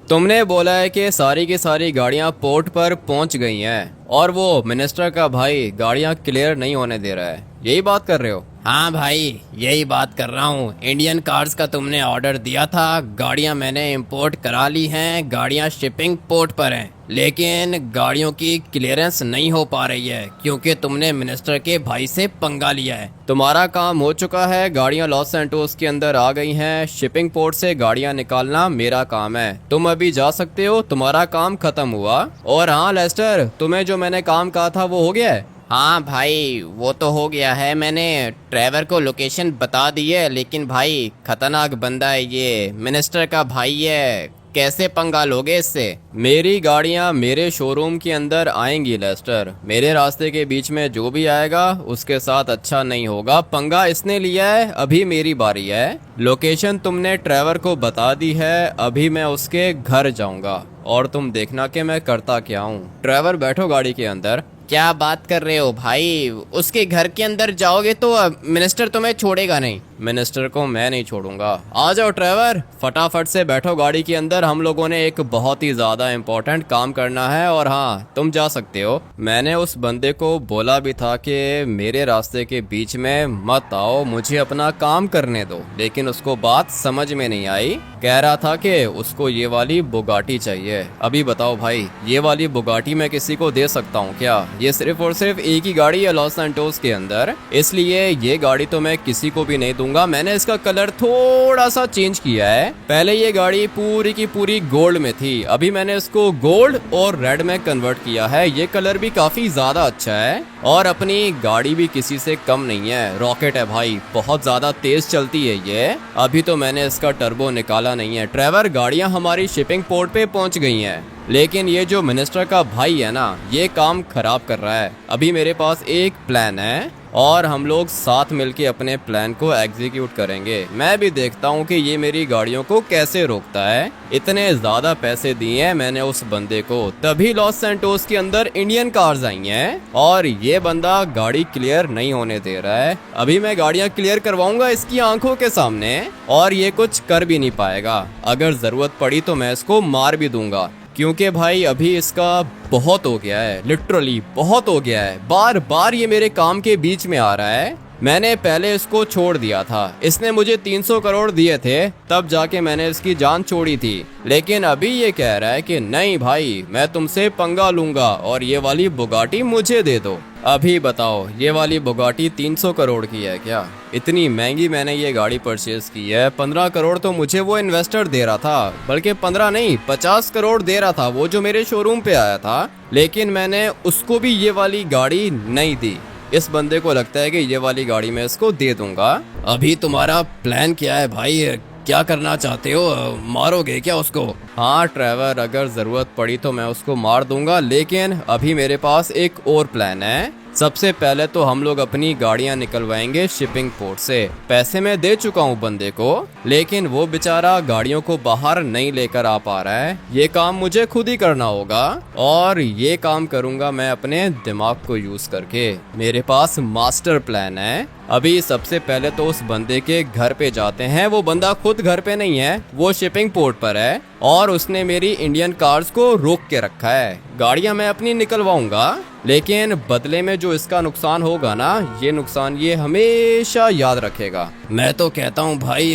तुमने बोला है कि सारी की सारी गाड़ियां पोर्ट पर पहुंच गई हैं और वो मिनिस्टर का भाई गाड़ियां क्लियर नहीं होने दे रहा है, यही बात कर रहे हो? हाँ भाई, यही बात कर रहा हूँ। इंडियन कार्स का तुमने ऑर्डर दिया था, गाड़ियाँ मैंने इंपोर्ट करा ली हैं, गाड़ियाँ शिपिंग पोर्ट पर हैं, लेकिन गाड़ियों की क्लियरेंस नहीं हो पा रही है क्योंकि तुमने मिनिस्टर के भाई से पंगा लिया है। तुम्हारा काम हो चुका है, गाड़ियां लॉस सैंटोस के अंदर आ गई हैं। शिपिंग पोर्ट से गाड़ियां निकालना मेरा काम है, तुम अभी जा सकते हो, तुम्हारा काम खत्म हुआ। और हाँ लेस्टर, तुम्हें जो मैंने काम कहा था वो हो गया है? हाँ भाई, वो तो हो गया है। मैंने ड्राइवर को लोकेशन बता दी है, लेकिन भाई खतरनाक बंदा है ये, मिनिस्टर का भाई है, कैसे पंगा लोगे इससे? मेरी गाड़ियां मेरे शोरूम के अंदर आएंगी लेस्टर, मेरे रास्ते के बीच में जो भी आएगा उसके साथ अच्छा नहीं होगा। पंगा इसने लिया है, अभी मेरी बारी है। लोकेशन तुमने ड्राइवर को बता दी है, अभी मैं उसके घर जाऊंगा और तुम देखना कि मैं करता क्या हूँ। ड्राइवर बैठो गाड़ी के अंदर। क्या बात कर रहे हो भाई? उसके घर के अंदर जाओगे तो मिनिस्टर तुम्हें छोड़ेगा नहीं। मिनिस्टर को मैं नहीं छोड़ूंगा। आ जाओ ड्राइवर, फटाफट से बैठो गाड़ी के अंदर, हम लोगों ने एक बहुत ही ज्यादा इम्पोर्टेंट काम करना है। और हाँ, तुम जा सकते हो। मैंने उस बंदे को बोला भी था कि मेरे रास्ते के बीच में मत आओ, मुझे अपना काम करने दो, लेकिन उसको बात समझ में नहीं आई। कह रहा था कि उसको ये वाली बुगाटी चाहिए। अभी बताओ भाई, ये वाली बुगाटी मैं किसी को दे सकता हूँ क्या? ये सिर्फ और सिर्फ एक ही गाड़ी है लॉस सैंटोस के अंदर, इसलिए ये गाड़ी तो मैं किसी को भी नहीं दूंगा। मैंने इसका कलर थोड़ा सा चेंज किया है, पहले ये गाड़ी पूरी की पूरी गोल्ड में थी, अभी मैंने इसको गोल्ड और रेड में कन्वर्ट किया है। ये कलर भी काफी ज्यादा अच्छा है और अपनी गाड़ी भी किसी से कम नहीं है, रॉकेट है भाई, बहुत ज्यादा तेज चलती है ये। अभी तो मैंने इसका टर्बो निकाला नहीं है। ड्राइवर, गाड़ियां हमारी शिपिंग पोर्ट पे पहुंच गई हैं, लेकिन ये जो मिनिस्टर का भाई है ना, ये काम खराब कर रहा है। अभी मेरे पास एक प्लान है और हम लोग साथ मिलके अपने प्लान को एग्जीक्यूट करेंगे। मैं भी देखता हूँ कि ये मेरी गाड़ियों को कैसे रोकता है। इतने ज्यादा पैसे दिए हैं मैंने उस बंदे को, तभी लॉस सैंटोस के अंदर इंडियन कार्स आई हैं और ये बंदा गाड़ी क्लियर नहीं होने दे रहा है। अभी मैं गाड़ियां क्लियर करवाऊंगा इसकी आंखों के सामने और ये कुछ कर भी नहीं पाएगा। अगर जरूरत पड़ी तो मैं इसको मार भी दूंगा, क्योंकि भाई अभी इसका बहुत हो गया है, लिटरली बहुत हो गया है। बार बार ये मेरे काम के बीच में आ रहा है। मैंने पहले इसको छोड़ दिया था, इसने मुझे 300 करोड़ दिए थे, तब जाके मैंने इसकी जान छोड़ी थी। लेकिन अभी ये कह रहा है कि नहीं भाई, मैं तुमसे पंगा लूंगा और ये वाली बुगाटी मुझे दे दो। अभी बताओ, ये वाली बुगाटी 300 करोड़ की है क्या? इतनी महंगी मैंने ये गाड़ी परचेज की है। 15 करोड़ तो मुझे वो इन्वेस्टर दे रहा था, बल्कि 15 नहीं 50 करोड़ दे रहा था, वो जो मेरे शोरूम पे आया था, लेकिन मैंने उसको भी ये वाली गाड़ी नहीं दी। इस बंदे को लगता है कि ये वाली गाड़ी मैं इसको दे दूंगा। अभी तुम्हारा प्लान क्या है भाई? क्या करना चाहते हो? मारोगे क्या उसको? हाँ ड्राइवर, अगर जरूरत पड़ी तो मैं उसको मार दूंगा, लेकिन अभी मेरे पास एक और प्लान है। सबसे पहले तो हम लोग अपनी गाड़ियां निकलवाएंगे शिपिंग पोर्ट से। पैसे मैं दे चुका हूं बंदे को, लेकिन वो बेचारा गाड़ियों को बाहर नहीं लेकर आ पा रहा है। ये काम मुझे खुद ही करना होगा और ये काम करूंगा मैं अपने दिमाग को यूज करके। मेरे पास मास्टर प्लान है। अभी सबसे पहले तो उस बंदे के घर पे जाते हैं। वो बंदा खुद घर पे नहीं है, वो शिपिंग पोर्ट पर है और उसने मेरी इंडियन कार्स को रोक के रखा है। गाड़ियां मैं अपनी निकलवाऊंगा, लेकिन बदले में जो इसका नुकसान होगा ना, ये नुकसान ये हमेशा याद रखेगा। मैं तो कहता हूँ भाई,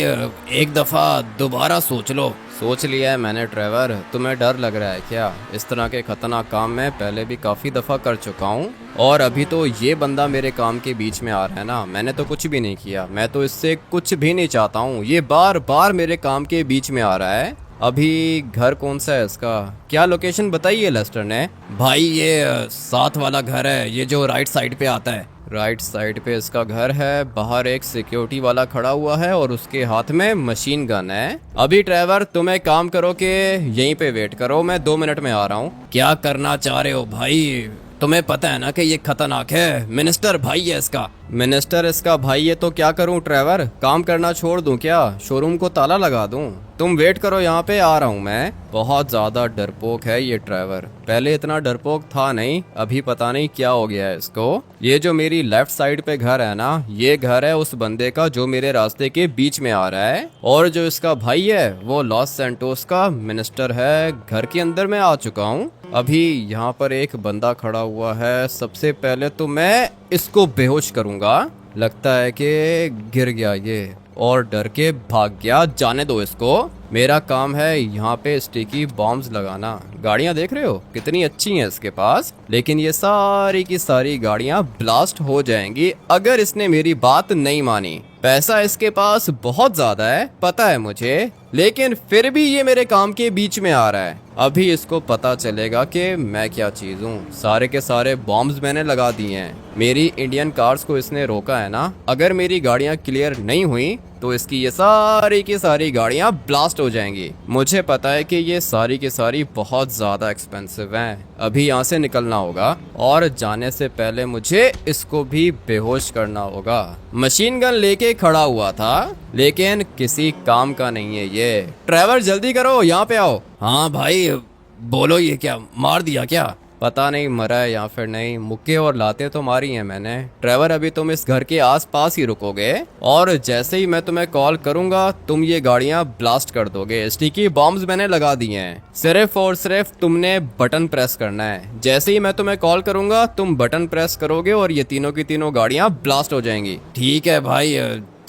एक दफा दोबारा सोच लो। सोच लिया है मैंने ड्राइवर। तुम्हें डर लग रहा है क्या? इस तरह के खतरनाक काम मैं पहले भी काफी दफा कर चुका हूँ और अभी तो ये बंदा मेरे काम के बीच में आ रहा है ना। मैंने तो कुछ भी नहीं किया, मैं तो इससे कुछ भी नहीं चाहता हूँ, ये बार बार मेरे काम के बीच में आ रहा है। अभी घर कौन सा है इसका? क्या लोकेशन बताइए लेस्टर ने। भाई ये साथ वाला घर है, ये जो राइट साइड पे आता है। राइट साइड पे इसका घर है। बाहर एक सिक्योरिटी वाला खड़ा हुआ है और उसके हाथ में मशीन गन है। अभी ड्राइवर, तुम एक काम करो कि यहीं पे वेट करो, मैं 2 मिनट में आ रहा हूँ। क्या करना चाह रहे हो भाई? तुम्हें पता है ना कि ये खतरनाक है, मिनिस्टर भाई है इसका। मिनिस्टर इसका भाई है तो क्या करूं ट्रेवर, काम करना छोड़ दूं क्या, शोरूम को ताला लगा दूं? तुम वेट करो यहाँ पे, आ रहा हूँ मैं। बहुत ज्यादा डरपोक है ये ट्रेवर, पहले इतना डरपोक था नहीं, अभी पता नहीं क्या हो गया है इसको। ये जो मेरी लेफ्ट साइड पे घर है ना, ये घर है उस बंदे का जो मेरे रास्ते के बीच में आ रहा है, और जो इसका भाई है वो लॉस सैंटोस का मिनिस्टर है। घर के अंदर मैं आ चुका हूँ। अभी यहाँ पर एक बंदा खड़ा हुआ है, सबसे पहले तो मैं इसको बेहोश करूंगा। लगता है कि गिर गया ये और डर के भाग गया, जाने दो इसको। मेरा काम है यहाँ पे स्टिकी बॉम्ब्स लगाना। गाड़ियाँ देख रहे हो कितनी अच्छी हैं इसके पास, लेकिन ये सारी की सारी गाड़ियाँ ब्लास्ट हो जाएंगी अगर इसने मेरी बात नहीं मानी। पैसा इसके पास बहुत ज्यादा है पता है मुझे, लेकिन फिर भी ये मेरे काम के बीच में आ रहा है। अभी इसको पता चलेगा कि मैं क्या चीज हूँ। सारे के सारे बॉम्ब्स मैंने लगा दिए हैं। मेरी इंडियन कार्स को इसने रोका है ना, अगर मेरी गाड़ियाँ क्लियर नहीं हुई तो इसकी ये सारी की सारी गाड़ियाँ ब्लास्ट हो जाएंगी। मुझे पता है कि ये सारी की सारी बहुत ज्यादा एक्सपेंसिव हैं। अभी यहाँ से निकलना होगा और जाने से पहले मुझे इसको भी बेहोश करना होगा। मशीन गन लेके खड़ा हुआ था लेकिन किसी काम का नहीं है ये। ट्रेवर जल्दी करो, यहाँ पे आओ। हाँ भाई बोलो, ये क्या मार दिया क्या? पता नहीं मरा है या फिर नहीं, मुक्के और लाते तो मारी हैं मैंने। ड्राइवर अभी तुम इस घर के आसपास ही रुकोगे और जैसे ही मैं तुम्हें कॉल करूंगा तुम ये गाड़ियां ब्लास्ट कर दोगे। स्टिकी बॉम्ब्स मैंने लगा दिए हैं, सिर्फ और सिर्फ तुमने बटन प्रेस करना है। जैसे ही मैं तुम्हें कॉल करूंगा तुम बटन प्रेस करोगे और ये तीनों की तीनों गाड़ियां ब्लास्ट हो जाएंगी। ठीक है भाई,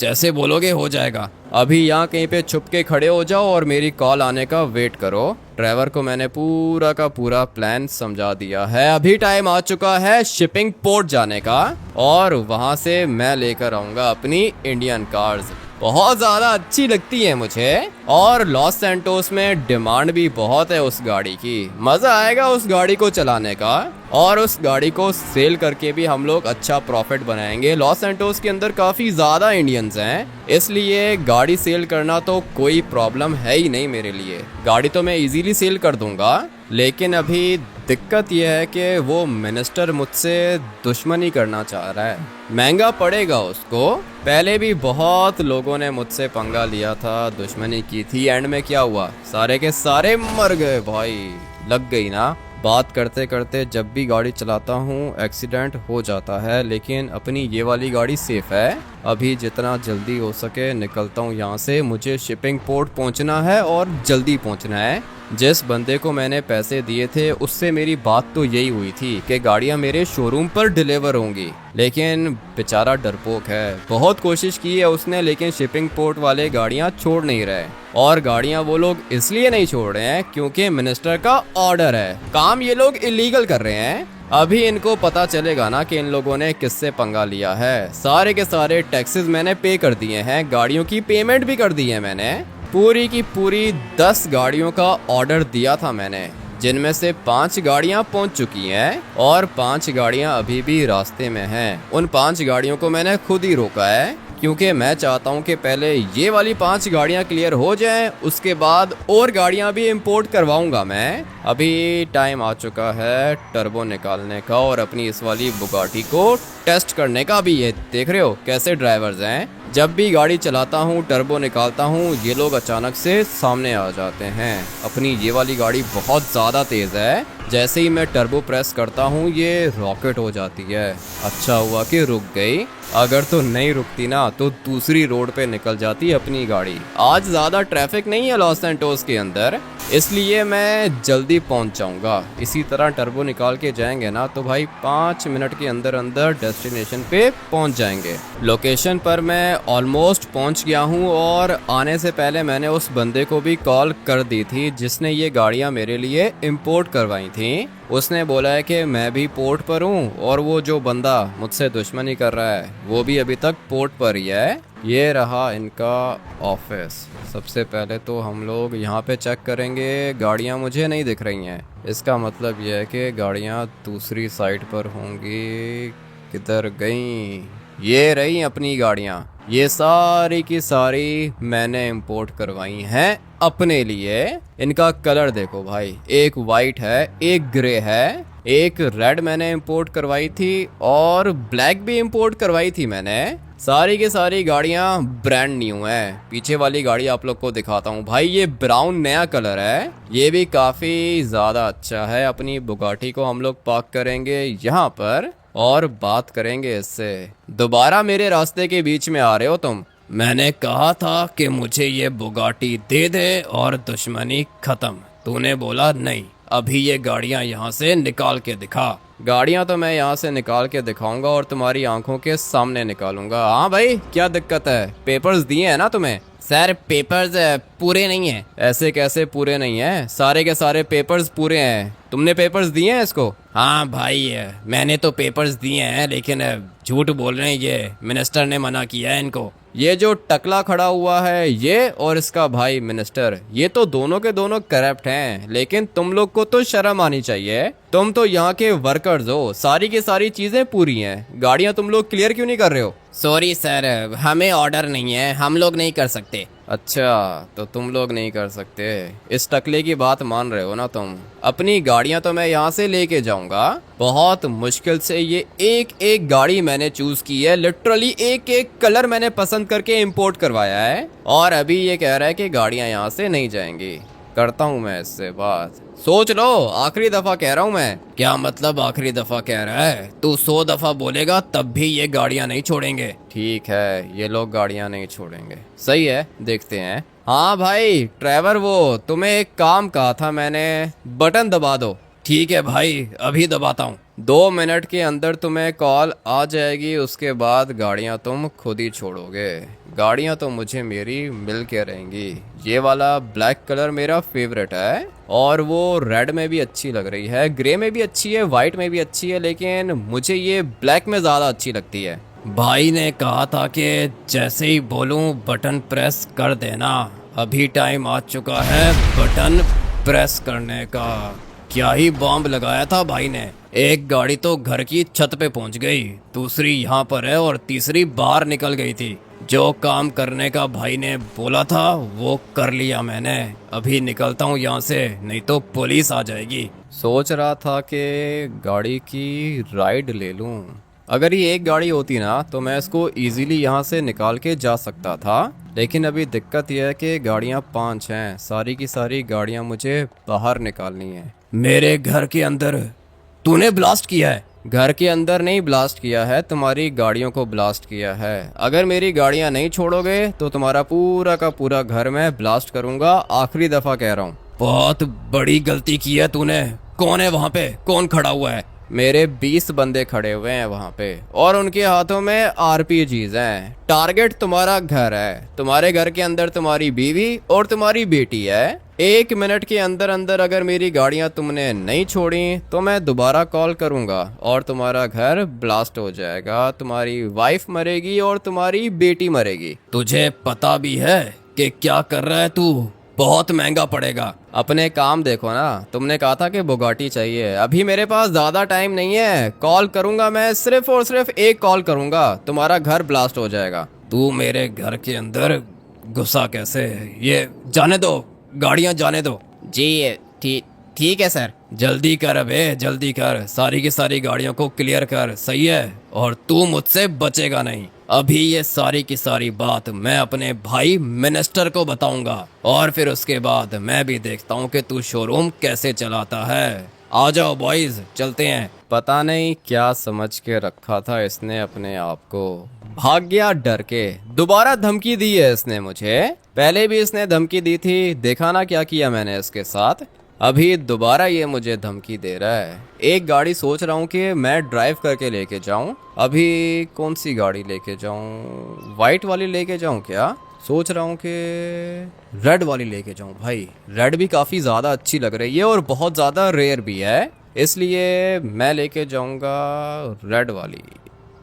जैसे बोलोगे हो जाएगा। अभी यहाँ कहीं पे छुप के खड़े हो जाओ और मेरी कॉल आने का वेट करो। ड्राइवर को मैंने पूरा का पूरा प्लान समझा दिया है। अभी टाइम आ चुका है शिपिंग पोर्ट जाने का और वहां से मैं लेकर आऊंगा अपनी इंडियन कार्स। बहुत ज्यादा अच्छी लगती है मुझे और लॉस सैंटोस में डिमांड भी बहुत है उस गाड़ी की। मजा आएगा उस गाड़ी को चलाने का और उस गाड़ी को सेल करके भी हम लोग अच्छा प्रॉफिट बनाएंगे। लॉस सैंटोस के अंदर काफी ज्यादा इंडियंस हैं, इसलिए गाड़ी सेल करना तो कोई प्रॉब्लम है ही नहीं मेरे लिए। गाड़ी तो मैं इजीली सेल कर दूंगा, लेकिन अभी दिक्कत यह है कि वो मिनिस्टर मुझसे दुश्मनी करना चाह रहा है। महंगा पड़ेगा उसको। पहले भी बहुत लोगों ने मुझसे पंगा लिया था, दुश्मनी की थी, एंड में क्या हुआ, सारे के सारे मर गए भाई। लग गई ना। बात करते करते जब भी गाड़ी चलाता हूँ एक्सीडेंट हो जाता है, लेकिन अपनी ये वाली गाड़ी सेफ है। अभी जितना जल्दी हो सके निकलता हूँ यहाँ से। मुझे शिपिंग पोर्ट पहुँचना है और जल्दी पहुँचना है। जिस बंदे को मैंने पैसे दिए थे उससे मेरी बात तो यही हुई थी कि गाड़ियाँ मेरे शोरूम पर डिलीवर होंगी, लेकिन बेचारा डरपोक है। बहुत कोशिश की है उसने, लेकिन शिपिंग पोर्ट वाले गाड़ियाँ छोड़ नहीं रहे। और गाड़ियाँ वो लोग इसलिए नहीं छोड़ रहे हैं क्योंकि मिनिस्टर का ऑर्डर है। काम ये लोग इलीगल कर रहे हैं। अभी इनको पता चलेगा ना कि इन लोगों ने किससे पंगा लिया है। सारे के सारे टैक्सेस मैंने पे कर दिए हैं, गाड़ियों की पेमेंट भी कर दी है मैंने। पूरी की पूरी 10 गाड़ियों का ऑर्डर दिया था मैंने, जिनमें से 5 गाड़ियां पहुंच चुकी हैं और 5 गाड़ियां अभी भी रास्ते में हैं। उन 5 गाड़ियों को मैंने खुद ही रोका है क्योंकि मैं चाहता हूं कि पहले ये वाली 5 गाड़ियां क्लियर हो जाएं, उसके बाद और गाड़ियां भी इंपोर्ट करवाऊंगा मैं। अभी टाइम आ चुका है टर्बो निकालने का और अपनी इस वाली बुगाटी को टेस्ट करने का भी। ये देख रहे हो कैसे ड्राइवर्स हैं, जब भी गाड़ी चलाता हूँ टर्बो निकालता हूँ ये लोग अचानक से सामने आ जाते हैं। अपनी ये वाली गाड़ी बहुत ज़्यादा तेज़ है, जैसे ही मैं टर्बो प्रेस करता हूँ ये रॉकेट हो जाती है। अच्छा हुआ कि रुक गई, अगर तो नहीं रुकती ना तो दूसरी रोड पे निकल जाती अपनी गाड़ी। आज ज़्यादा ट्रैफिक नहीं है लॉस सैंटोस के अंदर, इसलिए मैं जल्दी पहुंच जाऊंगा। इसी तरह टर्बो निकाल के जाएंगे ना तो भाई 5 मिनट के अंदर अंदर डेस्टिनेशन पे पहुंच जाएंगे। लोकेशन पर मैं ऑलमोस्ट पहुंच गया हूं और आने से पहले मैंने उस बंदे को भी कॉल कर दी थी जिसने ये गाड़ियां मेरे लिए इंपोर्ट करवाई थी। उसने बोला है कि मैं भी पोर्ट पर हूँ और वो जो बंदा मुझसे दुश्मनी कर रहा है वो भी अभी तक पोर्ट पर ही है। ये रहा इनका ऑफिस। सबसे पहले तो हम लोग यहाँ पे चेक करेंगे, गाड़ियाँ मुझे नहीं दिख रही हैं। इसका मतलब यह है कि गाड़ियाँ दूसरी साइड पर होंगी। किधर गई? ये रही अपनी गाड़ियाँ। ये सारी की सारी मैंने इंपोर्ट करवाई हैं अपने लिए। इनका कलर देखो भाई, एक वाइट है एक ग्रे है एक रेड मैंने इंपोर्ट करवाई थी और ब्लैक भी इंपोर्ट करवाई थी मैंने। सारी की सारी गाड़ियां ब्रांड न्यू हैं। पीछे वाली गाड़ी आप लोग को दिखाता हूँ भाई, ये ब्राउन नया कलर है, ये भी काफी ज्यादा अच्छा है। अपनी बुगाटी को हम लोग पार्क करेंगे यहाँ पर और बात करेंगे इससे। दोबारा मेरे रास्ते के बीच में आ रहे हो तुम? मैंने कहा था कि मुझे ये बुगाटी दे दे और दुश्मनी खत्म। तूने बोला नहीं। अभी ये गाड़ियां यहाँ से निकाल के दिखा। गाड़ियां तो मैं यहाँ से निकाल के दिखाऊंगा और तुम्हारी आंखों के सामने निकालूंगा। हाँ भाई, क्या दिक्कत है? पेपर्स दिए हैं ना तुम्हें? सर पेपर्स पूरे नहीं है। ऐसे कैसे पूरे नहीं है? सारे के सारे पेपर्स पूरे हैं। तुमने पेपर्स दिए हैं इसको? हाँ भाई मैंने तो पेपर्स दिए हैं, लेकिन झूठ बोल रहे हैं, ये मिनिस्टर ने मना किया है इनको। ये जो टकला खड़ा हुआ है ये और इसका भाई मिनिस्टर, ये तो दोनों के दोनों करप्ट हैं। लेकिन तुम लोग को तो शर्म आनी चाहिए, तुम तो यहाँ के वर्कर्स हो। सारी की सारी चीजें पूरी हैं, गाड़ियाँ तुम लोग क्लियर क्यों नहीं कर रहे हो? सॉरी सर, हमें ऑर्डर नहीं है, हम लोग नहीं कर सकते। अच्छा, तो तुम लोग नहीं कर सकते। इस टकले की बात मान रहे हो ना तुम? अपनी गाड़ियां तो मैं यहाँ से लेके जाऊंगा। बहुत मुश्किल से ये एक एक गाड़ी मैंने चूज की है, लिटरली एक एक कलर मैंने पसंद करके इंपोर्ट करवाया है, और अभी ये कह रहा है कि गाड़ियां यहाँ से नहीं जाएंगी। करता हूँ मैं इससे बात। सोच लो, आखिरी दफा कह रहा हूँ मैं। क्या मतलब आखिरी दफा कह रहा है? तू 100 दफा बोलेगा तब भी ये गाड़ियां नहीं छोड़ेंगे। ठीक है, ये लोग गाड़ियां नहीं छोड़ेंगे। सही है, देखते हैं। हाँ भाई ड्राइवर, वो तुम्हें एक काम कहा था मैंने, बटन दबा दो। ठीक है भाई, अभी दबाता हूँ। 2 मिनट के अंदर तुम्हें कॉल आ जाएगी, उसके बाद गाड़ियां तुम खुद ही छोड़ोगे। गाड़ियां तो मुझे मेरी मिल के रहेंगी। ये वाला ब्लैक कलर मेरा फेवरेट है, और वो रेड में भी अच्छी लग रही है, ग्रे में भी अच्छी है, वाइट में भी अच्छी है, लेकिन मुझे ये ब्लैक में ज़्यादा अच्छी लगती है। भाई ने कहा था कि जैसे ही बोलूं बटन प्रेस कर देना। अभी टाइम आ चुका है बटन प्रेस करने का। क्या ही बॉम्ब लगाया था भाई ने। एक गाड़ी तो घर की छत पे पहुंच गई, दूसरी यहाँ पर है और तीसरी बाहर निकल गई थी। जो काम करने का भाई ने बोला था वो कर लिया मैंने। अभी निकलता हूँ यहाँ से, नहीं तो पुलिस आ जाएगी। सोच रहा था कि गाड़ी की राइड ले लूं। अगर ये एक गाड़ी होती ना तो मैं इसको इजीली यहाँ से निकाल के जा सकता था, लेकिन अभी दिक्कत यह है कि गाड़ियाँ 5 हैं। सारी की सारी गाड़ियाँ मुझे बाहर निकालनी है। मेरे घर के अंदर तूने ब्लास्ट किया है? घर के अंदर नहीं ब्लास्ट किया है, तुम्हारी गाड़ियों को ब्लास्ट किया है। अगर मेरी गाड़ियां नहीं छोड़ोगे तो तुम्हारा पूरा का पूरा घर मैं ब्लास्ट करूंगा। आखिरी दफा कह रहा हूँ। बहुत बड़ी गलती की है तूने। कौन है वहाँ पे? कौन खड़ा हुआ है? मेरे 20 बंदे खड़े हुए हैं वहाँ पे, और उनके हाथों में आरपीजीज हैं। टारगेट तुम्हारा घर है। तुम्हारे घर के अंदर तुम्हारी बीवी और तुम्हारी बेटी है। 1 मिनट के अंदर अंदर अगर मेरी गाड़ियां तुमने नहीं छोड़ी तो मैं दोबारा कॉल करूंगा और तुम्हारा घर ब्लास्ट हो जाएगा। तुम्हारी वाइफ मरेगी और तुम्हारी बेटी मरेगी। तुझे पता भी है कि क्या कर रहा है तू? बहुत महंगा पड़ेगा। अपने काम देखो ना। तुमने कहा था कि बुगाटी चाहिए। अभी मेरे पास ज्यादा टाइम नहीं है। कॉल करूंगा मैं, सिर्फ और सिर्फ एक कॉल करूंगा, तुम्हारा घर ब्लास्ट हो जाएगा। तू मेरे घर के अंदर घुसा कैसे? ये जाने दो, गाड़ियां जाने दो। जी ठीक है सर। जल्दी कर अबे, जल्दी कर। सारी की सारी गाड़ियों को क्लियर कर, सही है? और तू मुझसे बचेगा नहीं। अभी ये सारी की सारी बात मैं अपने भाई मिनिस्टर को बताऊंगा, और फिर उसके बाद मैं भी देखता हूँ कि तू शोरूम कैसे चलाता है। आ जाओ बॉयज, चलते हैं। पता नहीं क्या समझ के रखा था इसने अपने आप को। भाग गया डर के। दोबारा धमकी दी है इसने मुझे। पहले भी इसने धमकी दी थी, देखा ना क्या किया मैंने इसके साथ। अभी दोबारा ये मुझे धमकी दे रहा है। एक गाड़ी सोच रहा हूँ कि मैं ड्राइव करके लेके जाऊं। अभी कौन सी गाड़ी लेके जाऊं? वाइट वाली लेके जाऊं क्या? सोच रहा हूँ कि रेड वाली लेके जाऊं। भाई रेड भी काफ़ी ज़्यादा अच्छी लग रही है और बहुत ज़्यादा रेयर भी है, इसलिए मैं लेके जाऊंगा रेड वाली।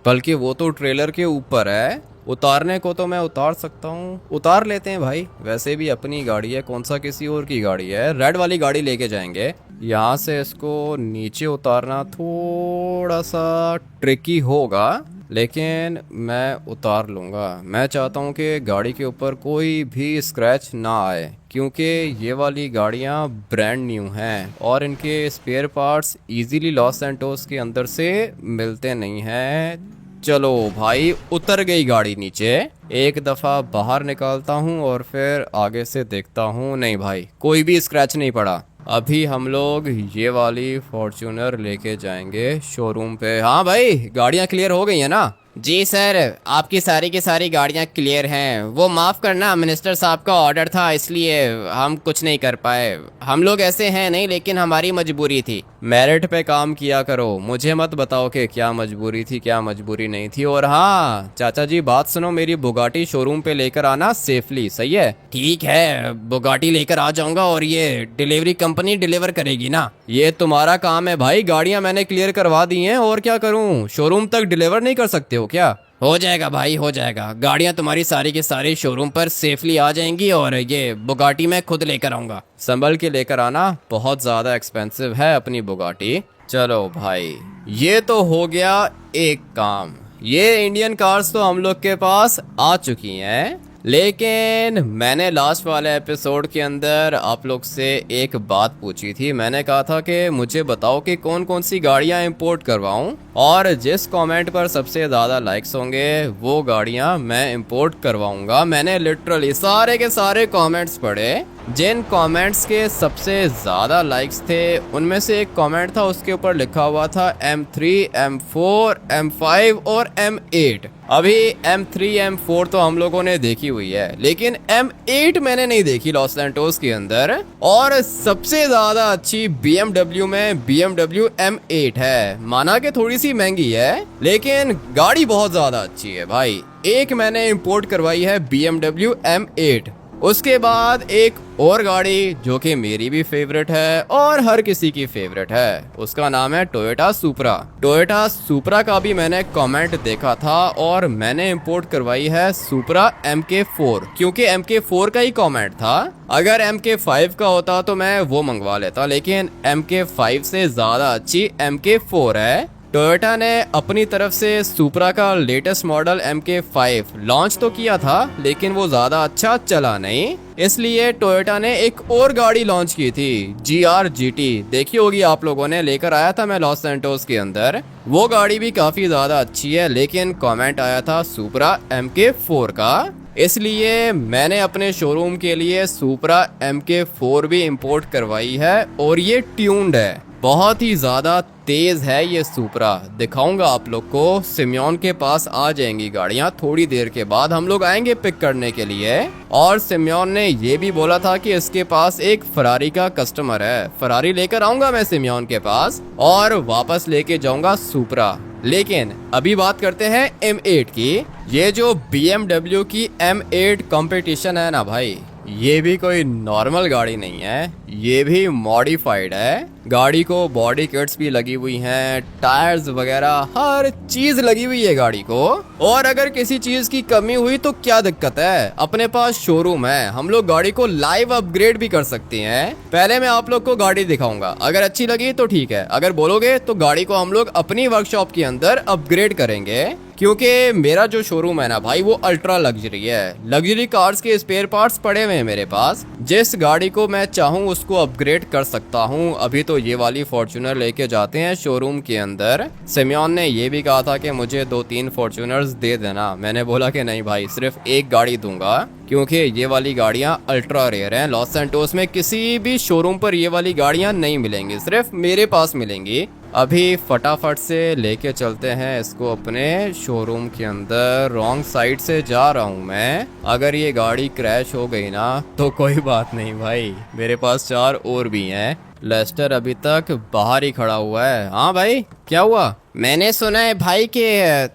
बल्कि वो तो ट्रेलर के ऊपर है, उतारने को तो मैं उतार सकता हूँ। उतार लेते हैं भाई, वैसे भी अपनी गाड़ी है, कौन सा किसी और की गाड़ी है। रेड वाली गाड़ी लेके जाएंगे। यहाँ से इसको नीचे उतारना थोड़ा सा ट्रिकी होगा, लेकिन मैं उतार लूँगा। मैं चाहता हूँ कि गाड़ी के ऊपर कोई भी स्क्रैच ना आए, क्योंकि ये वाली गाड़ियाँ ब्रांड न्यू हैं और इनके spare parts easily Los Santos के अंदर से मिलते नहीं हैं। चलो भाई, उतर गई गाड़ी नीचे। एक दफ़ा बाहर निकालता हूँ और फिर आगे से देखता हूँ। नहीं भाई, कोई भी स्क्रैच नहीं पड़ा। अभी हम लोग ये वाली फॉर्च्यूनर लेके जाएंगे शोरूम पे। हाँ भाई, गाड़ियाँ क्लियर हो गई हैं ना? जी सर, आपकी सारी की सारी गाड़ियाँ क्लियर हैं। वो माफ़ करना, मिनिस्टर साहब का ऑर्डर था इसलिए हम कुछ नहीं कर पाए। हम लोग ऐसे हैं नहीं, लेकिन हमारी मजबूरी थी। मेरिट पे काम किया करो, मुझे मत बताओ कि क्या मजबूरी थी क्या मजबूरी नहीं थी। और हाँ चाचा जी, बात सुनो, मेरी बुगाटी शोरूम पे लेकर आना सेफली, सही है? ठीक है, बुगाटी लेकर आ जाऊंगा और ये डिलीवरी कंपनी डिलीवर करेगी ना? ये तुम्हारा काम है भाई, गाड़ियां मैंने क्लियर करवा दी हैं, और क्या करूं? शोरूम तक डिलीवर नहीं कर सकते हो क्या? हो जाएगा भाई, हो जाएगा। गाड़ियां तुम्हारी सारी की सारी शोरूम पर सेफली आ जाएंगी और ये बुगाटी मैं खुद लेकर आऊंगा। संभल के लेकर आना, बहुत ज़्यादा एक्सपेंसिव है अपनी बुगाटी। चलो भाई, ये तो हो गया एक काम। ये इंडियन कार्स तो हम लोग के पास आ चुकी हैं, लेकिन मैंने लास्ट वाले एपिसोड के अंदर आप लोग से एक बात पूछी थी। मैंने कहा था कि मुझे बताओ कि कौन कौन सी गाड़ियां इंपोर्ट करवाऊं, और जिस कमेंट पर सबसे ज़्यादा लाइक्स होंगे वो गाड़ियां मैं इंपोर्ट करवाऊंगा। मैंने लिटरली सारे के सारे कमेंट्स पढ़े। जिन कमेंट्स के सबसे ज़्यादा लाइक्स थे उनमें से एक कमेंट था, उसके ऊपर लिखा हुआ था M3, M4, M5 और M8। अभी M3, M4 तो हम लोगों ने देखी हुई है, लेकिन M8 मैंने नहीं देखी लॉस सैंटोस के अंदर। और सबसे ज़्यादा अच्छी BMW में BMW M8 है। माना कि थोड़ी सी महंगी है, लेकिन गाड़ी बहुत ज़्यादा अच्छी है भाई। एक मैंने इंपोर्ट करवाई है BMW M8। उसके बाद एक और गाड़ी जो कि मेरी भी फेवरेट है और हर किसी की फेवरेट है, उसका नाम है टोयोटा सुपरा। टोयोटा सुपरा का भी मैंने कमेंट देखा था और मैंने इंपोर्ट करवाई है सुपरा MK4, क्योंकि MK4 का ही कमेंट था। अगर MK5 का होता तो मैं वो मंगवा लेता, लेकिन MK5 से ज़्यादा अच्छी MK4 है। टोयोटा ने अपनी तरफ से सुपरा का लेटेस्ट मॉडल MK5 लॉन्च तो किया था, लेकिन वो ज़्यादा अच्छा चला नहीं, इसलिए टोयोटा ने एक और गाड़ी लॉन्च की थी, GR GT। देखी होगी आप लोगों ने, लेकर आया था मैं लॉस सैंटोस के अंदर। वो गाड़ी भी काफ़ी ज़्यादा अच्छी है, लेकिन कमेंट आया था सुपरा MK4 का, इसलिए मैंने अपने शोरूम के लिए सुपरा MK4 भी इंपोर्ट करवाई है। और ये ट्यून्ड है, बहुत ही ज़्यादा तेज़ है ये सुपरा। दिखाऊंगा आप लोग को। सिम्योन के पास आ जाएंगी गाड़ियाँ थोड़ी देर के बाद, हम लोग आएंगे पिक करने के लिए। और सिम्योन ने ये भी बोला था कि इसके पास एक फरारी का कस्टमर है। फरारी लेकर आऊंगा मैं सिम्योन के पास और वापस लेके जाऊंगा सुपरा। लेकिन अभी बात करते हैं M8 की। ये जो BMW की M8 कंपटीशन है ना भाई, ये भी कोई नॉर्मल गाड़ी नहीं है, ये भी मॉडिफाइड है। गाड़ी को बॉडी किट्स भी लगी हुई हैं, टायर्स वगैरह हर चीज लगी हुई है गाड़ी को। और अगर किसी चीज की कमी हुई तो क्या दिक्कत है, अपने पास शोरूम है, हम लोग गाड़ी को लाइव अपग्रेड भी कर सकते हैं। पहले मैं आप लोग को गाड़ी दिखाऊंगा, अगर अच्छी लगी तो ठीक है, अगर बोलोगे तो गाड़ी को हम लोग अपनी वर्कशॉप के अंदर अपग्रेड करेंगे। क्योंकि मेरा जो शोरूम है ना भाई, वो अल्ट्रा लग्जरी है। लग्जरी कार्स के स्पेयर पार्ट्स पड़े हुए हैं मेरे पास। जिस गाड़ी को मैं चाहूँ उसको अपग्रेड कर सकता हूँ। अभी तो ये वाली फॉर्च्यूनर लेके जाते हैं शोरूम के अंदर। सिम्योन ने ये भी कहा था कि मुझे 2-3 फॉर्च्यूनर्स दे देना। मैंने बोला कि नहीं भाई, सिर्फ एक गाड़ी दूंगा, क्योंकि ये वाली गाड़ियाँ अल्ट्रा रेयर हैं। लॉस सैंटोस में किसी भी शोरूम पर ये वाली गाड़ियाँ नहीं मिलेंगी, सिर्फ मेरे पास मिलेंगी। अभी फटाफट से लेके चलते हैं इसको अपने शोरूम के अंदर। रॉन्ग साइड से जा रहा हूँ मैं। अगर ये गाड़ी क्रैश हो गई ना तो कोई बात नहीं भाई, मेरे पास 4 और भी हैं। लेस्टर अभी तक बाहर ही खड़ा हुआ है। हाँ भाई, क्या हुआ? मैंने सुना है भाई कि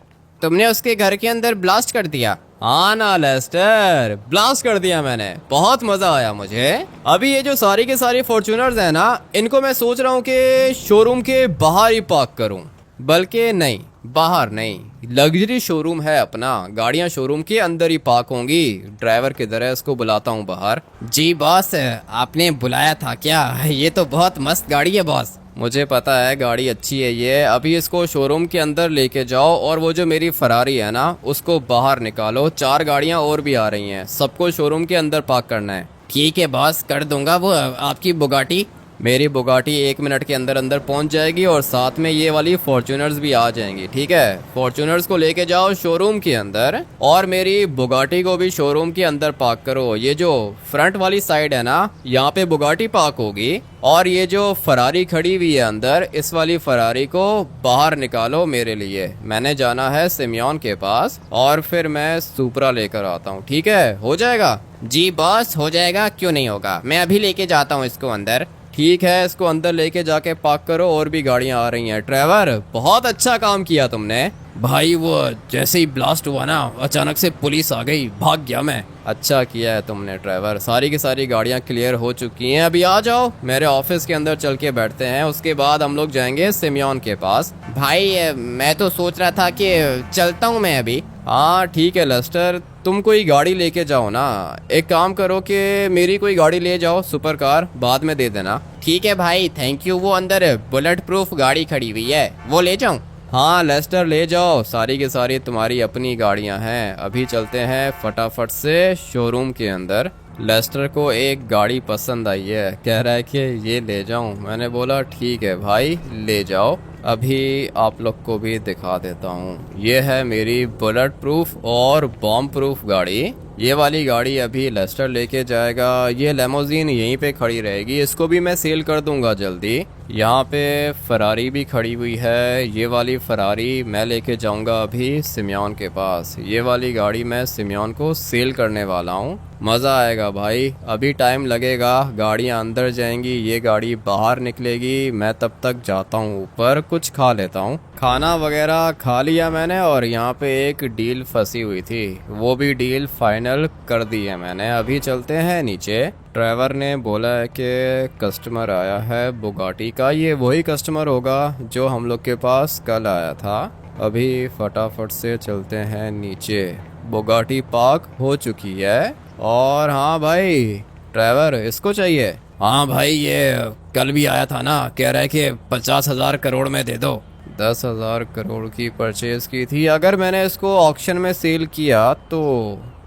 तुमने उसके घर के अंदर ब्लास्ट कर दिया। हाँ ना लेस्टर, ब्लास्ट कर दिया मैंने, बहुत मजा आया मुझे। अभी ये जो सारी के सारी फॉर्च्यूनर्स है ना, इनको मैं सोच रहा हूँ कि शोरूम के बाहर ही पार्क करूँ। बल्कि नहीं, बाहर नहीं, लग्जरी शोरूम है अपना, गाड़ियाँ शोरूम के अंदर ही पार्क होंगी। ड्राइवर किधर है, इसको बुलाता हूँ बाहर। जी बॉस, आपने बुलाया था क्या? ये तो बहुत मस्त गाड़ी है बॉस। मुझे पता है गाड़ी अच्छी है ये। अभी इसको शोरूम के अंदर लेके जाओ और वो जो मेरी फरारी है ना उसको बाहर निकालो। 4 गाड़ियां और भी आ रही हैं, सबको शोरूम के अंदर पार्क करना है। ठीक है बॉस, कर दूंगा। वो आपकी बुगाटी? मेरी बुगाटी 1 मिनट के अंदर अंदर पहुंच जाएगी और साथ में ये वाली फॉर्च्यूनर्स भी आ जाएंगी। ठीक है, फॉर्च्यूनर्स को लेके जाओ शोरूम के अंदर और मेरी बुगाटी को भी शोरूम के अंदर पार्क करो। ये जो फ्रंट वाली साइड है ना, यहाँ पे बुगाटी पार्क होगी और ये जो फरारी खड़ी हुई है अंदर, इस वाली फरारी को बाहर निकालो मेरे लिए। मैंने जाना है सिमियोन के पास और फिर मैं सुपरा लेकर आता हूँ। ठीक है, हो जाएगा? जी बॉस, हो जाएगा, क्यों नहीं होगा। मैं अभी लेके जाता हूँ इसको अंदर। ठीक है, इसको अंदर लेके जाके पार्क करो। और भी गाड़ियां आ रही हैं। ड्राइवर, बहुत अच्छा काम किया तुमने। भाई वो जैसे ही ब्लास्ट हुआ ना, अचानक से पुलिस आ गई, भाग गया मैं। अच्छा किया है तुमने ड्राइवर। सारी की सारी गाड़ियां क्लियर हो चुकी हैं। अभी आ जाओ, मेरे ऑफिस के अंदर चल के बैठते हैं। उसके बाद हम लोग जाएंगे सिमियोन के पास। भाई मैं तो सोच रहा था कि चलता हूँ मैं अभी। हाँ ठीक है लेस्टर, तुम कोई गाड़ी लेके जाओ ना। एक काम करो कि मेरी कोई गाड़ी ले जाओ, सुपर कार, बाद में दे देना। ठीक है भाई, थैंक यू। वो अंदर बुलेट प्रूफ गाड़ी खड़ी हुई है, वो ले जाऊं? हाँ लेस्टर, ले जाओ। सारी की सारी तुम्हारी अपनी गाड़ियां हैं। अभी चलते हैं फटाफट से शोरूम के अंदर। लेस्टर को एक गाड़ी पसंद आई है, कह रहा है कि ये ले जाऊं। मैंने बोला ठीक है भाई, ले जाओ। अभी आप लोग को भी दिखा देता हूँ। ये है मेरी बुलेट प्रूफ और बॉम्ब प्रूफ गाड़ी। ये वाली गाड़ी अभी लेस्टर लेके जाएगा। ये लेमोजीन यहीं पे खड़ी रहेगी, इसको भी मैं सेल कर दूंगा जल्दी। यहाँ पे फरारी भी खड़ी हुई है। ये वाली फरारी मैं लेके जाऊंगा अभी सिमियोन के पास। ये वाली गाड़ी मैं सिमियोन को सेल करने वाला हूँ। मज़ा आएगा भाई। अभी टाइम लगेगा, गाड़ियाँ अंदर जाएंगी, ये गाड़ी बाहर निकलेगी। मैं तब तक जाता हूँ ऊपर, कुछ खा लेता हूँ। खाना वगैरह खा लिया मैंने और यहाँ पे एक डील फंसी हुई थी, वो भी डील फाइनल कर दी है मैंने। अभी चलते हैं नीचे। ड्राइवर ने बोला है कि कस्टमर आया है बुगाटी का। ये वही कस्टमर होगा जो हम लोग के पास कल आया था। अभी फटाफट से चलते हैं नीचे। बुगाटी पार्क हो चुकी है। और हाँ भाई ड्राइवर, इसको चाहिए? हाँ भाई, ये कल भी आया था ना, कह रहा है कि 50,000 करोड़ में दे दो। 10,000 करोड़ की परचेज की थी। अगर मैंने इसको ऑक्शन में सेल किया तो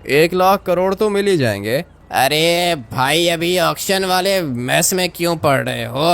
1,00,000 करोड़ तो मिल ही जाएंगे। अरे भाई, अभी ऑक्शन वाले मैस में क्यों पड़ रहे हो?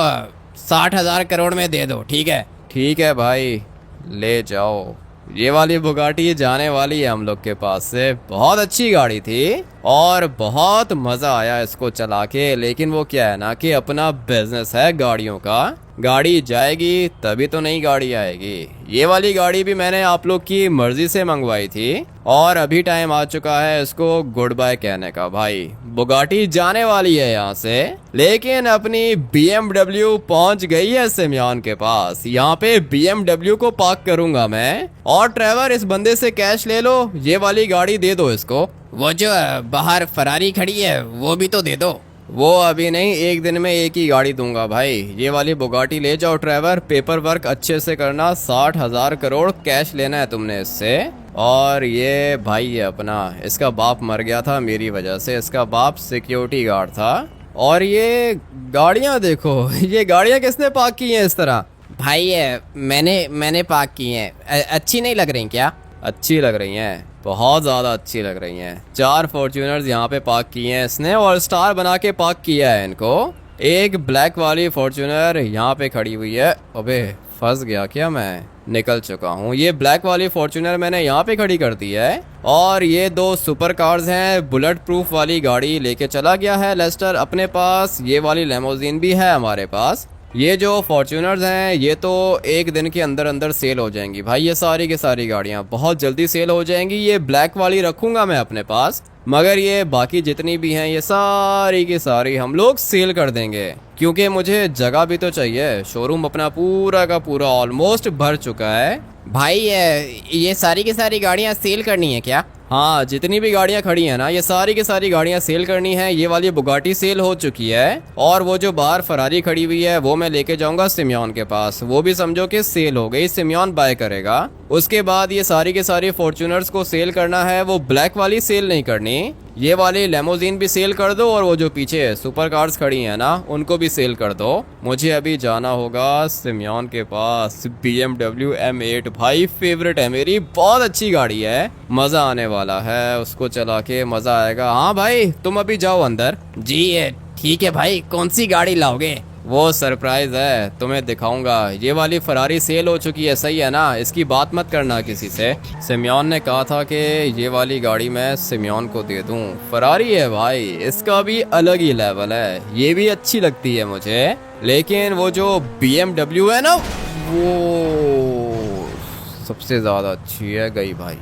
60,000 करोड़ में दे दो। ठीक है? ठीक है भाई, ले जाओ। ये वाली बुगाटी जाने वाली है हम लोग के पास से। बहुत अच्छी गाड़ी थी और बहुत मज़ा आया इसको चला के। लेकिन वो क्या है ना कि अपना बिजनेस है गाड़ियों का, गाड़ी जाएगी तभी तो नई गाड़ी आएगी। ये वाली गाड़ी भी मैंने आप लोग की मर्जी से मंगवाई थी और अभी टाइम आ चुका है इसको गुड बाय कहने का। भाई बुगाटी जाने वाली है यहाँ से, लेकिन अपनी BMW पहुंच गई है सिमियोन के पास। यहाँ पे BMW को पार्क करूंगा मैं। और ड्राइवर, इस बंदे से कैश ले लो, ये वाली गाड़ी दे दो इसको। वो जो बाहर फरारी खड़ी है वो भी तो दे दो। वो अभी नहीं, एक दिन में एक ही गाड़ी दूंगा भाई। ये वाली बुगाटी ले जाओ ड्राइवर। पेपर वर्क अच्छे से करना। 60,000 करोड़ कैश लेना है तुमने इससे। और ये भाई है अपना, इसका बाप मर गया था मेरी वजह से। इसका बाप सिक्योरिटी गार्ड था। और ये गाड़ियां देखो, ये गाड़ियां किसने पार्क की हैं इस तरह? भाई मैंने पार्क की हैं। अच्छी नहीं लग रही क्या? अच्छी लग रही हैं, बहुत ज़्यादा अच्छी लग रही हैं। 4 फॉर्च्यूनर्स यहाँ पे पार्क किए हैं इसने और स्टार बना के पार्क किया है इनको। एक ब्लैक वाली फॉर्च्यूनर यहाँ पे खड़ी हुई है। अबे फंस गया क्या मैं? निकल चुका हूँ। ये ब्लैक वाली फॉर्च्यूनर मैंने यहाँ पे खड़ी कर दी है। और ये 2 सुपर कार्स हैं। बुलेट प्रूफ वाली गाड़ी लेके चला गया है लेस्टर अपने पास। ये वाली लेमोजीन भी है हमारे पास। ये जो फॉर्च्यूनर्स हैं ये तो एक दिन के अंदर अंदर सेल हो जाएंगी भाई। ये सारी की सारी गाड़ियाँ बहुत जल्दी सेल हो जाएंगी। ये ब्लैक वाली रखूंगा मैं अपने पास, मगर ये बाकी जितनी भी हैं ये सारी की सारी हम लोग सेल कर देंगे, क्योंकि मुझे जगह भी तो चाहिए। शोरूम अपना पूरा का पूरा ऑलमोस्ट भर चुका है। भाई ये सारी की सारी गाड़ियाँ सेल करनी है क्या? हाँ, जितनी भी गाड़ियाँ खड़ी हैं ना ये सारी की सारी गाड़ियाँ सेल करनी है। ये वाली बुगाटी सेल हो चुकी है और वो जो बाहर फरारी खड़ी हुई है वो मैं लेके जाऊंगा सिमियोन के पास। वो भी समझो कि सेल हो गई, सिमियोन बाय करेगा। उसके बाद ये सारी के सारी फॉर्च्यूनर्स को सेल करना है। वो ब्लैक वाली सेल नहीं करनी, ये वाली लेमोजीन भी सेल कर दो और वो जो पीछे सुपर कार्स खड़ी हैं ना उनको भी सेल कर दो। मुझे अभी जाना होगा सिमयोन के पास। BMW M8 भाई फेवरेट है मेरी, बहुत अच्छी गाड़ी है, मजा आने वाला है, उसको चला के मजा आएगा। हाँ भाई तुम अभी जाओ अंदर। जी ठीक है भाई, कौन सी गाड़ी लाओगे? वो सरप्राइज है, तुम्हें दिखाऊंगा। ये वाली फरारी सेल हो चुकी है, सही है ना, इसकी बात मत करना किसी से। सिमयोन ने कहा था कि ये वाली गाड़ी मैं सिमयोन को दे दूं। फरारी है भाई, इसका भी अलग ही लेवल है, ये भी अच्छी लगती है मुझे। लेकिन वो जो BMW है ना वो सबसे ज़्यादा अच्छी है। गई भाई,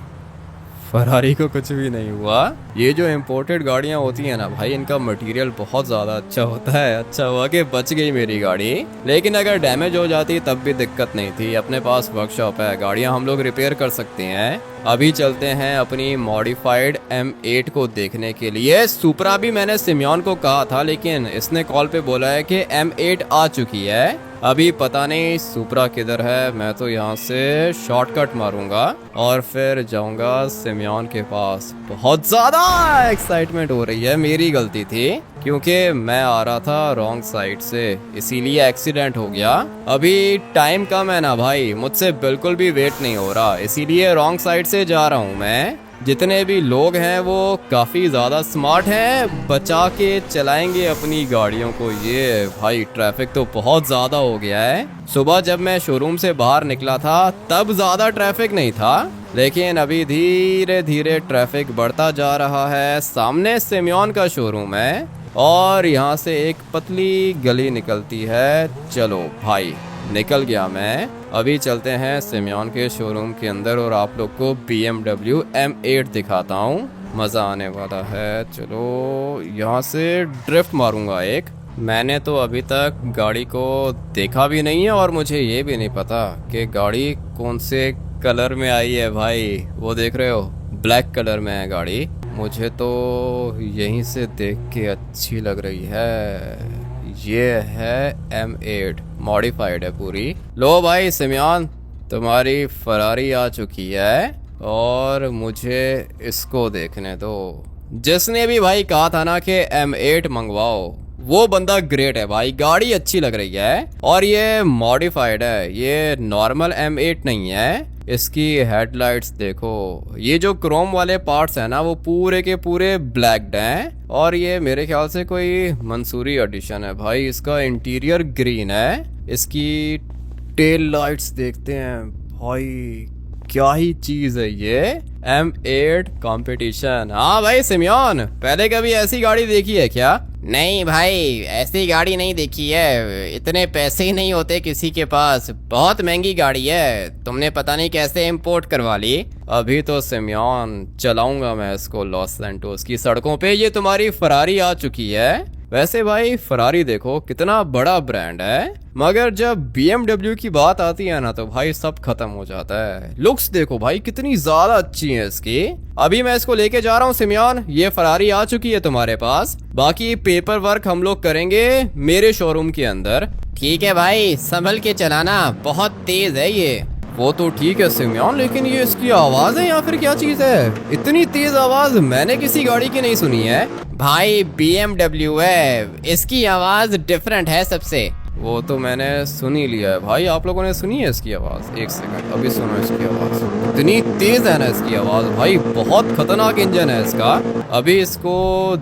फरारी को कुछ भी नहीं हुआ। ये जो इम्पोर्टेड गाड़ियाँ होती हैं ना भाई, इनका मटेरियल बहुत ज़्यादा अच्छा होता है। अच्छा हुआ कि बच गई मेरी गाड़ी, लेकिन अगर डैमेज हो जाती तब भी दिक्कत नहीं थी। अपने पास वर्कशॉप है, गाड़ियाँ हम लोग रिपेयर कर सकते हैं। अभी चलते हैं अपनी मॉडिफाइड M8 को देखने के लिए। सुपरा भी मैंने सिमयोन को कहा था, लेकिन इसने कॉल पे बोला है कि M8 आ चुकी है। अभी पता नहीं सुपरा किधर है। मैं तो यहाँ से शॉर्टकट मारूंगा और फिर जाऊंगा सिमयोन के पास। बहुत ज़्यादा एक्साइटमेंट हो रही है, मेरी गलती थी क्योंकि मैं आ रहा था रॉन्ग साइड से, इसीलिए एक्सीडेंट हो गया। अभी टाइम कम है ना भाई, मुझसे बिल्कुल भी वेट नहीं हो रहा, इसीलिए रॉन्ग साइड से जा रहा हूँ मैं। जितने भी लोग हैं वो काफ़ी ज़्यादा स्मार्ट हैं, बचा के चलाएंगे अपनी गाड़ियों को। ये भाई ट्रैफिक तो बहुत ज़्यादा हो गया है। सुबह जब मैं शोरूम से बाहर निकला था तब ज़्यादा ट्रैफिक नहीं था, लेकिन अभी धीरे धीरे ट्रैफिक बढ़ता जा रहा है। सामने सिमयोन का शोरूम है और यहाँ से एक पतली गली निकलती है। चलो भाई निकल गया मैं। अभी चलते हैं सिमयोन के शोरूम के अंदर और आप लोग को BMW M8 दिखाता हूँ, मज़ा आने वाला है। चलो यहाँ से ड्रिफ्ट मारूंगा एक। मैंने तो अभी तक गाड़ी को देखा भी नहीं है और मुझे ये भी नहीं पता कि गाड़ी कौन से कलर में आई है भाई। वो देख रहे हो, ब्लैक कलर में है गाड़ी। मुझे तो यहीं से देख के अच्छी लग रही है। ये है M8, मॉडिफाइड है पूरी। लो भाई सिमयोन, तुम्हारी फरारी आ चुकी है और मुझे इसको देखने दो। जिसने भी भाई कहा था ना कि M8 मंगवाओ, वो बंदा ग्रेट है भाई। गाड़ी अच्छी लग रही है और ये मॉडिफाइड है, ये नॉर्मल M8 नहीं है। इसकी हेडलाइट्स देखो, ये जो क्रोम वाले पार्ट्स हैं ना वो पूरे के पूरे ब्लैक्ड हैं और ये मेरे ख्याल से कोई मंसूरी एडिशन है भाई। इसका इंटीरियर ग्रीन है। इसकी टेल लाइट्स देखते हैं भाई, क्या ही चीज है ये। M8 competition. हाँ भाई सिमयोन, पहले कभी ऐसी गाड़ी देखी है क्या? नहीं भाई, ऐसी गाड़ी नहीं देखी है। इतने पैसे ही नहीं होते किसी के पास, बहुत महंगी गाड़ी है। तुमने पता नहीं कैसे इंपोर्ट करवा ली। अभी तो सिमयोन चलाऊंगा मैं इसको लॉस सैंटोस की सड़कों पे। ये तुम्हारी फरारी आ चुकी है। वैसे भाई फरारी देखो कितना बड़ा ब्रांड है, मगर जब BMW की बात आती है ना तो भाई सब खत्म हो जाता है। लुक्स देखो भाई कितनी ज्यादा अच्छी है इसकी। अभी मैं इसको लेके जा रहा हूँ सिमयोन, ये फरारी आ चुकी है तुम्हारे पास। बाकी पेपर वर्क हम लोग करेंगे मेरे शोरूम के अंदर। ठीक है भाई, संभल के चलाना, बहुत तेज है ये। वो तो ठीक है सिमयोन, लेकिन ये इसकी आवाज है या फिर क्या चीज है? इतनी तेज आवाज मैंने किसी गाड़ी की नहीं सुनी है। भाई BMW है, इसकी आवाज डिफरेंट है सबसे। वो तो मैंने सुन ही लिया है भाई। आप लोगों ने सुनी है इसकी आवाज़? एक सेकंड, अभी सुनो इसकी आवाज़। इतनी तेज़ है ना इसकी आवाज़ भाई, बहुत खतरनाक इंजन है इसका। अभी इसको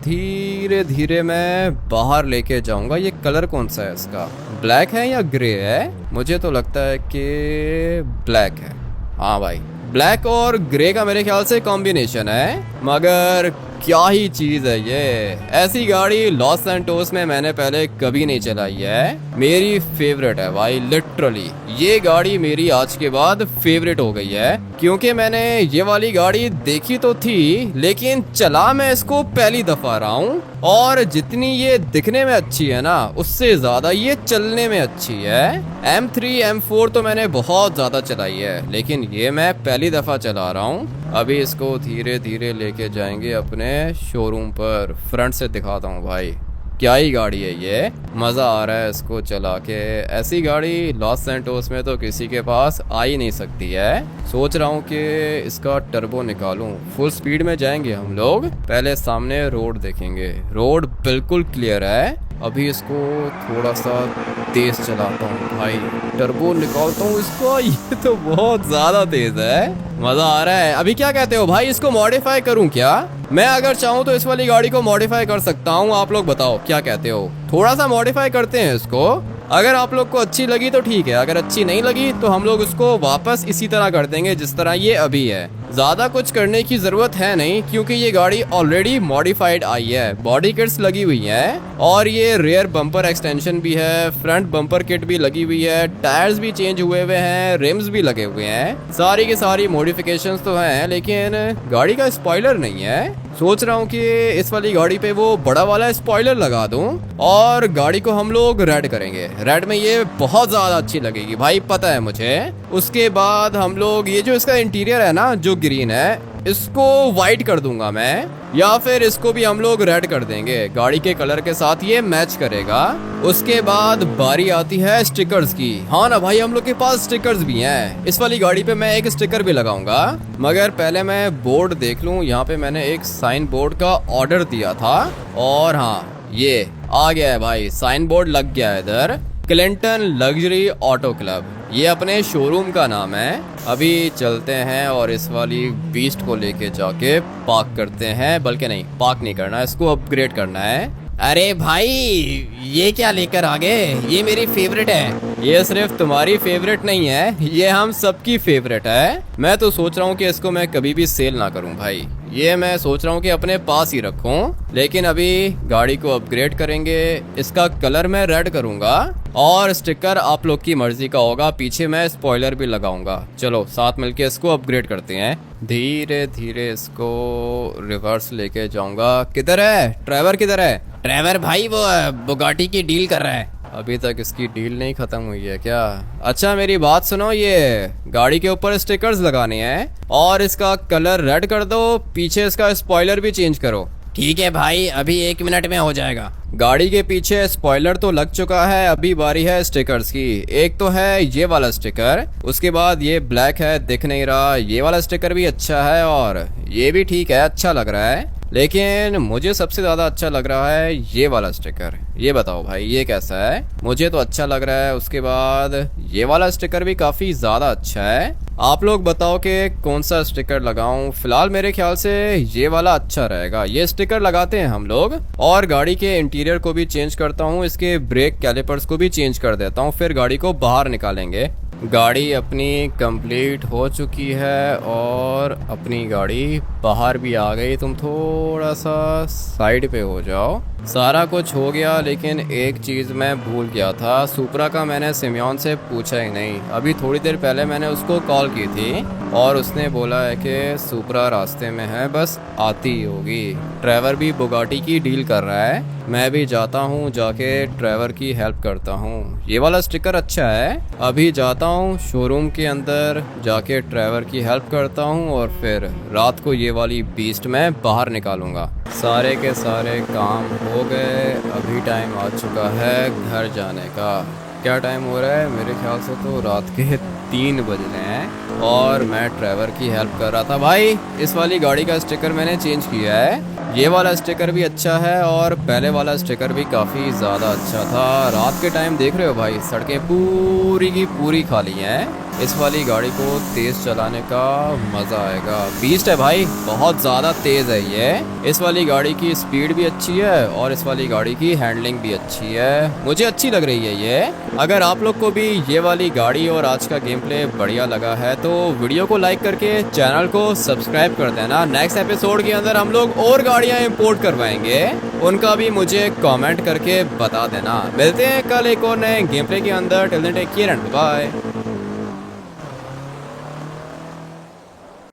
धीरे धीरे मैं बाहर लेके जाऊंगा। ये कलर कौन सा है इसका? ब्लैक है या ग्रे है? मुझे तो लगता है कि ब्लैक है। हाँ भाई, ब्लैक और ग्रे का मेरे ख्याल से कॉम्बिनेशन है, मगर क्या ही चीज है ये। ऐसी गाड़ी लॉस सैंटोस में मैंने पहले कभी नहीं चलाई है। मेरी फेवरेट है भाई, लिटरली ये गाड़ी मेरी आज के बाद फेवरेट हो गई है, क्योंकि मैंने ये वाली गाड़ी देखी तो थी लेकिन चला मैं इसको पहली दफा रहा हूँ। और जितनी ये दिखने में अच्छी है ना, उससे ज्यादा ये चलने में अच्छी है। M3 M4 तो मैंने बहुत ज्यादा चलाई है, लेकिन ये मैं पहली दफा चला रहा हूँ। अभी इसको धीरे धीरे लेके जाएंगे अपने शोरूम पर। फ्रंट से दिखाता हूँ भाई, क्या ही गाड़ी है ये, मज़ा आ रहा है इसको चला के। ऐसी गाड़ी लॉस सैंटोस में तो किसी के पास आ ही नहीं सकती है। सोच रहा हूँ कि इसका टर्बो निकालूं। फुल स्पीड में जाएंगे हम लोग, पहले सामने रोड देखेंगे। रोड बिल्कुल क्लियर है। अभी इसको थोड़ा सा तेज चलाता हूँ भाई, टर्बो निकालता हूँ इसको। ये तो बहुत ज़्यादा तेज है, मज़ा आ रहा है। अभी क्या कहते हो भाई, इसको मॉडिफाई करूँ क्या? मैं अगर चाहूँ तो इस वाली गाड़ी को मॉडिफाई कर सकता हूँ। आप लोग बताओ क्या कहते हो? थोड़ा सा मॉडिफाई करते हैं इसको। अगर आप लोग को अच्छी लगी तो ठीक है, अगर अच्छी नहीं लगी तो हम लोग उसको वापस इसी तरह कर देंगे जिस तरह ये अभी है। ज़्यादा कुछ करने की ज़रूरत है नहीं, क्योंकि ये गाड़ी ऑलरेडी मॉडिफाइड आई है। बॉडी किट्स लगी हुई हैं और ये रियर बम्पर एक्सटेंशन भी है, फ्रंट बम्पर किट भी लगी हुई है, टायर्स भी चेंज हुए हुए हैं, रिम्स भी लगे हुए हैं। सारी की सारी मॉडिफिकेशंस तो हैं, लेकिन गाड़ी का स्पॉइलर नहीं है। सोच रहा हूँ कि इस वाली गाड़ी पे वो बड़ा वाला स्पॉइलर लगा दूं और गाड़ी को हम लोग रेड करेंगे। रेड में ये बहुत ज़्यादा अच्छी लगेगी भाई, पता है मुझे। उसके बाद हम लोग ये जो इसका इंटीरियर है ना, जो ग्रीन है, इसको वाइट कर दूंगा मैं, या फिर इसको भी हम लोग रेड कर देंगे। गाड़ी के कलर के साथ ये मैच करेगा। उसके बाद बारी आती है स्टिकर्स की। हाँ ना भाई, हम लोग के पास स्टिकर्स भी हैं। इस वाली गाड़ी पे मैं एक स्टिकर भी लगाऊंगा, मगर पहले मैं बोर्ड देख लूं। यहाँ पे मैंने एक साइन बोर्ड का ऑर्डर दिया था और हाँ, ये आ गया है भाई, साइन बोर्ड लग गया है इधर। क्लिंटन लग्जरी ऑटो क्लब, ये अपने शोरूम का नाम है। अभी चलते हैं और इस वाली बीस्ट को लेके जाके पार्क करते हैं। बल्कि नहीं, पार्क नहीं करना, इसको अपग्रेड करना है। अरे भाई, ये क्या लेकर आ गए? ये मेरी फेवरेट है। ये सिर्फ तुम्हारी फेवरेट नहीं है, ये हम सबकी फेवरेट है। मैं तो सोच रहा हूँ कि इसको मैं कभी भी सेल ना करूँ भाई। ये मैं सोच रहा हूँ कि अपने पास ही रखूँ। लेकिन अभी गाड़ी को अपग्रेड करेंगे। इसका कलर मैं रेड करूँगा और स्टिकर आप लोग की मर्जी का होगा। पीछे मैं स्पॉइलर भी लगाऊंगा। चलो साथ मिलके इसको अपग्रेड करते हैं। धीरे धीरे इसको रिवर्स लेके जाऊंगा। किधर है ट्रेवर, किधर है? ट्रेवर भाई वो बुगाटी की डील कर रहा है। अभी तक इसकी डील नहीं खत्म हुई है क्या? अच्छा मेरी बात सुनो, ये गाड़ी के ऊपर स्टिकर्स लगाने हैं और इसका कलर रेड कर दो। पीछे इसका स्पॉइलर भी चेंज करो। ठीक है भाई, अभी 1 मिनट में हो जाएगा। गाड़ी के पीछे स्पॉइलर तो लग चुका है, अभी बारी है स्टिकर्स की। एक तो है ये वाला स्टिकर, उसके बाद ये ब्लैक है, दिख नहीं रहा। ये वाला स्टिकर भी अच्छा है और ये भी ठीक है, अच्छा लग रहा है। लेकिन मुझे सबसे ज़्यादा अच्छा लग रहा है ये वाला स्टिकर। ये बताओ भाई, ये कैसा है? मुझे तो अच्छा लग रहा है। उसके बाद ये वाला स्टिकर भी काफ़ी ज़्यादा अच्छा है। आप लोग बताओ कि कौन सा स्टिकर लगाऊं। फिलहाल मेरे ख्याल से ये वाला अच्छा रहेगा। ये स्टिकर लगाते हैं हम लोग और गाड़ी के इंटीरियर को भी चेंज करता हूं। इसके ब्रेक कैलिपर्स को भी चेंज कर देता हूं, फिर गाड़ी को बाहर निकालेंगे। गाड़ी अपनी कंप्लीट हो चुकी है और अपनी गाड़ी बाहर भी आ गई। तुम थोड़ा सा साइड पे हो जाओ। सारा कुछ हो गया, लेकिन एक चीज़ मैं भूल गया था। सुपरा का मैंने सिमियोन से पूछा ही नहीं। अभी थोड़ी देर पहले मैंने उसको कॉल की थी और उसने बोला है कि सुपरा रास्ते में है, बस आती ही होगी। ट्रेवर भी बुगाटी की डील कर रहा है। मैं भी जाता हूँ, जाके ट्रेवर की हेल्प करता हूँ। ये वाला स्टिकर अच्छा है। अभी जाता हूँ शोरूम के अंदर, जाके ट्रेवर की हेल्प करता हूँ और फिर रात को ये वाली बीस्ट मैं बाहर निकालूंगा। सारे के सारे काम हो गए। अभी टाइम आ चुका है घर जाने का। क्या टाइम हो रहा है? मेरे ख्याल से तो रात के 3 बज रहे हैं और मैं ट्रेवर की हेल्प कर रहा था। भाई इस वाली गाड़ी का स्टिकर मैंने चेंज किया है। ये वाला स्टिकर भी अच्छा है और पहले वाला स्टिकर भी काफ़ी ज़्यादा अच्छा था। रात के टाइम देख रहे हो भाई, सड़कें पूरी की पूरी खाली हैं। इस वाली गाड़ी को तेज़ चलाने का मज़ा आएगा। बीस्ट है भाई, बहुत ज़्यादा तेज़ है ये। इस वाली गाड़ी की स्पीड भी अच्छी है और इस वाली गाड़ी की हैंडलिंग भी अच्छी है। मुझे अच्छी लग रही है ये। अगर आप लोग को भी ये वाली गाड़ी और आज का गेम प्ले बढ़िया लगा है तो वीडियो को लाइक करके चैनल को सब्सक्राइब कर देना। नेक्स्ट एपिसोड के अंदर हम लोग और गाड़ियाँ इंपोर्ट करवाएंगे, उनका भी मुझे कमेंट करके बता देना। मिलते हैं कल एक और नए गेम प्ले के अंदर। Till then take care and bye.